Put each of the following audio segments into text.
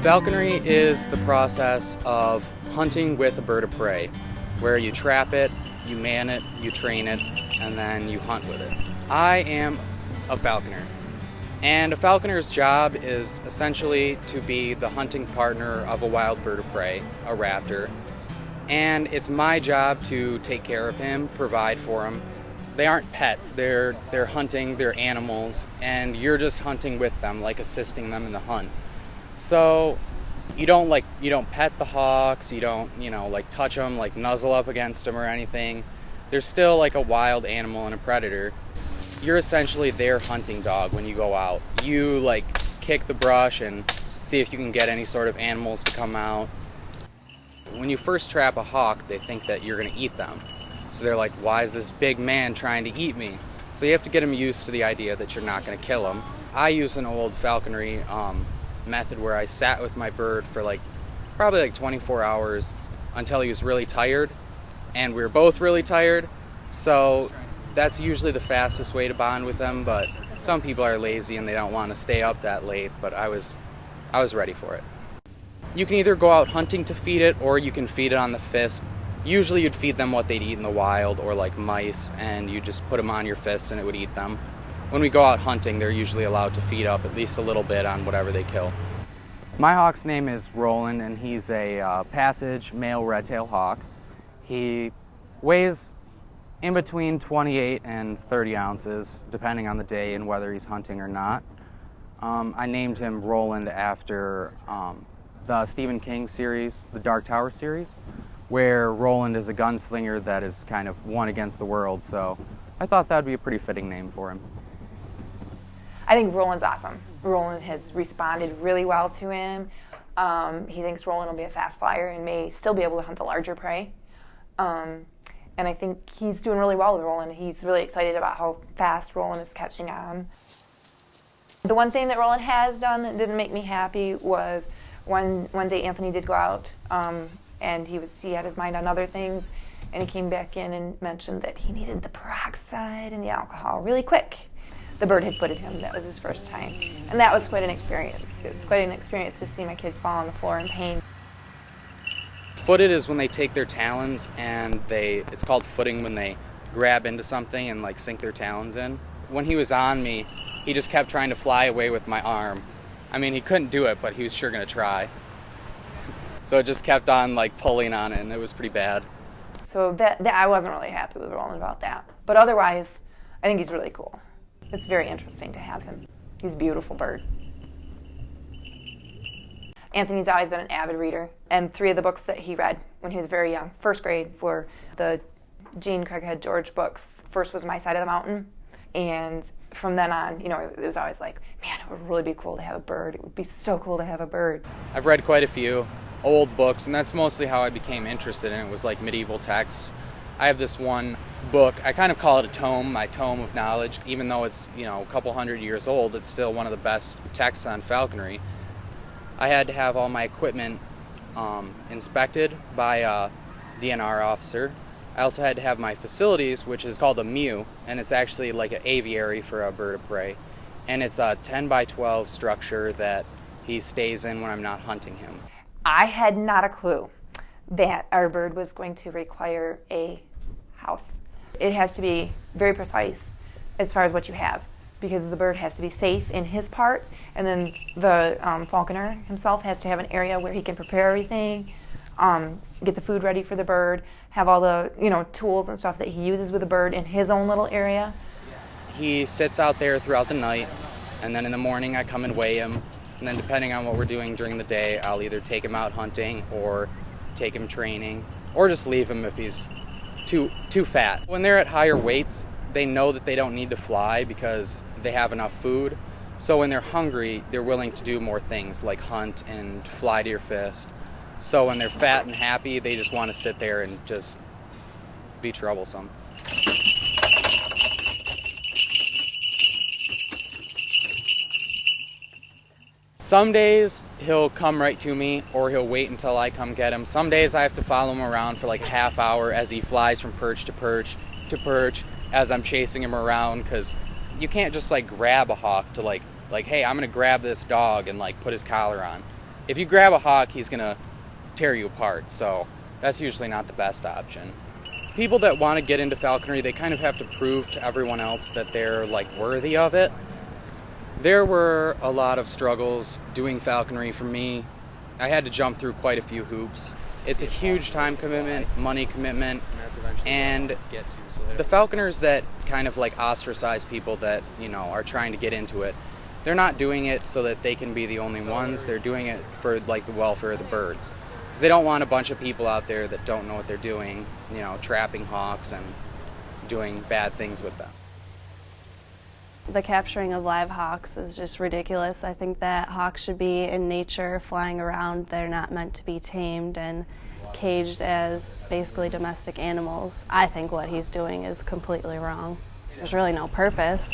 Falconry is the process of hunting with a bird of prey, where you trap it, you man it, you train it, and then you hunt with it. I am a falconer, and a falconer's job is essentially to be the hunting partner of a wild bird of prey, a raptor, and it's my job to take care of him, provide for him. They aren't pets, they're hunting, they're animals, and you're just hunting with them, like assisting them in the hunt. So you don't pet the hawks, you don't, touch them, like nuzzle up against them or anything. They're still like a wild animal and a predator. You're essentially their hunting dog when you go out. You kick the brush and see if you can get any sort of animals to come out. When you first trap a hawk, they think that you're gonna eat them. So they're like, why is this big man trying to eat me? So you have to get them used to the idea that you're not gonna kill them. I use an old falconry method where I sat with my bird for probably 24 hours until he was really tired, and we were both really tired. So that's usually the fastest way to bond with them, but some people are lazy and they don't want to stay up that late, but I was ready for it. You can either go out hunting to feed it, or you can feed it on the fist. Usually you'd feed them what they'd eat in the wild, or like mice, and you just put them on your fists and it would eat them. When we go out hunting, they're usually allowed to feed up at least a little bit on whatever they kill. My hawk's name is Roland, and he's a passage male red-tailed hawk. He weighs in between 28 and 30 ounces, depending on the day and whether he's hunting or not. I named him Roland after the Stephen King series, the Dark Tower series, where Roland is a gunslinger that is kind of one against the world, so I thought that would be a pretty fitting name for him. I think Roland's awesome. Roland has responded really well to him. He thinks Roland will be a fast flyer and may still be able to hunt the larger prey. And I think he's doing really well with Roland. He's really excited about how fast Roland is catching on. The one thing that Roland has done that didn't make me happy was one day Anthony did go out and he had his mind on other things, and he came back in and mentioned that he needed the peroxide and the alcohol really quick. The bird had footed him. That was his first time. And that was quite an experience. It's quite an experience to see my kid fall on the floor in pain. Footed is when they take their talons and it's called footing when they grab into something and sink their talons in. When he was on me, he just kept trying to fly away with my arm. I mean, he couldn't do it, but he was sure going to try. So it just kept on pulling on it, and it was pretty bad. So that I wasn't really happy with Roland about that. But otherwise, I think he's really cool. It's very interesting to have him. He's a beautiful bird. Anthony's always been an avid reader, and 3 of the books that he read when he was very young, first grade, were the Gene Craighead George books. First was My Side of the Mountain, and from then on, it was always man, it would really be cool to have a bird. It would be so cool to have a bird. I've read quite a few old books, and that's mostly how I became interested in it, was medieval texts. I have this one book, I kind of call it a tome, my tome of knowledge. Even though it's, a couple hundred years old, it's still one of the best texts on falconry. I had to have all my equipment inspected by a DNR officer. I also had to have my facilities, which is called a mew, and it's actually like an aviary for a bird of prey. And it's a 10 by 12 structure that he stays in when I'm not hunting him. I had not a clue that our bird was going to require a house. It has to be very precise as far as what you have, because the bird has to be safe in his part, and then the falconer himself has to have an area where he can prepare everything, get the food ready for the bird, have all the tools and stuff that he uses with the bird in his own little area. He sits out there throughout the night, and then in the morning I come and weigh him, and then depending on what we're doing during the day, I'll either take him out hunting or take him training, or just leave him if he's too fat. When they're at higher weights, they know that they don't need to fly because they have enough food. So when they're hungry, they're willing to do more things like hunt and fly to your fist. So when they're fat and happy, they just want to sit there and just be troublesome. Some days he'll come right to me, or he'll wait until I come get him. Some days I have to follow him around for a half hour as he flies from perch to perch to perch as I'm chasing him around, because you can't just grab a hawk to hey, I'm gonna grab this dog and put his collar on. if you grab a hawk, he's going to tear you apart, so that's usually not the best option. People that want to get into falconry, they kind of have to prove to everyone else that they're like worthy of it. There were a lot of struggles doing falconry for me. I had to jump through quite a few hoops. It's a huge time commitment, money commitment, and the falconers that kind of like ostracize people that, you know, are trying to get into it, they're not doing it so that they can be the only ones. They're doing it for like the welfare of the birds. Because they don't want a bunch of people out there that don't know what they're doing, you know, trapping hawks and doing bad things with them. The capturing of live hawks is just ridiculous. I think that hawks should be in nature, flying around. They're not meant to be tamed and caged as basically domestic animals. I think what he's doing is completely wrong. There's really no purpose.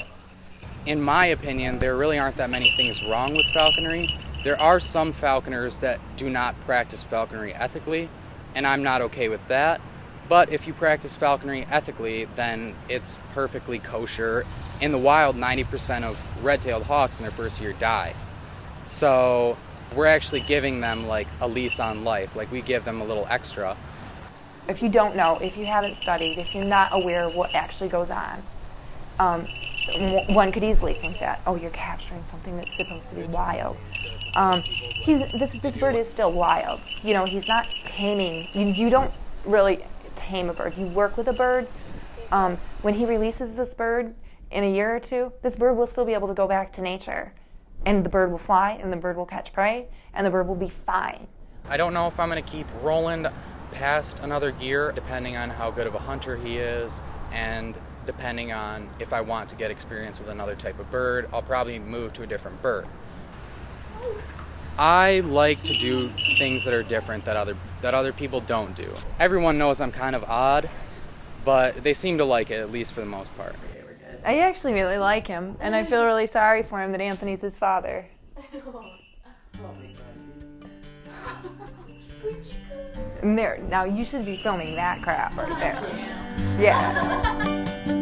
In my opinion, there really aren't that many things wrong with falconry. There are some falconers that do not practice falconry ethically, and I'm not okay with that. But if you practice falconry ethically, then it's perfectly kosher. In the wild, 90% of red-tailed hawks in their first year die. So we're actually giving them like a lease on life. Like, we give them a little extra. If you don't know, if you haven't studied, if you're not aware of what actually goes on, one could easily think that, oh, you're capturing something that's supposed to be wild. This bird is still wild. You know, he's not taming. You don't really tame a bird. You work with a bird. When he releases this bird in a year or two, this bird will still be able to go back to nature. And the bird will fly, and the bird will catch prey, and the bird will be fine. I don't know if I'm going to keep Roland past another year, depending on how good of a hunter he is, and depending on if I want to get experience with another type of bird. I'll probably move to a different bird. I like to do things that are different that other people don't do. Everyone knows I'm kind of odd, but they seem to like it, at least for the most part. I actually really like him, and I feel really sorry for him that Anthony's his father. And there, now you should be filming that crap right there. Yeah.